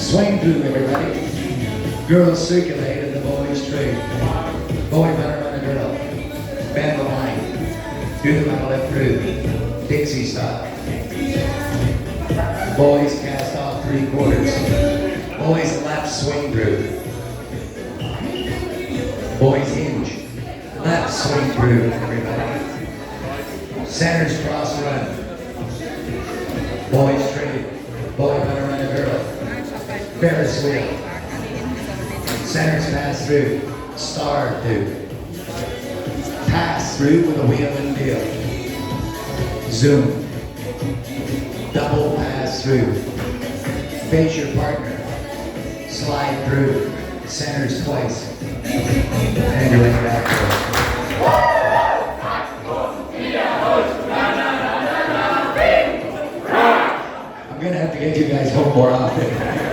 Swing through, everybody. Girls circulate and the boys trade. Boy better run a girl. Bend the line. Do the metal left through. Dixie style. Boys cast off 3/4. Boys left swing through. Boys hinge. Left swing through, everybody. Centers cross run. Boys trade. Boy better run a girl. Ferris wheel. Centers pass through. Star through. Pass through with a wheel and deal. Zoom. Double pass through. Face your partner. Slide through. Centers twice. And you're back through. I'm gonna have to get you guys home more often.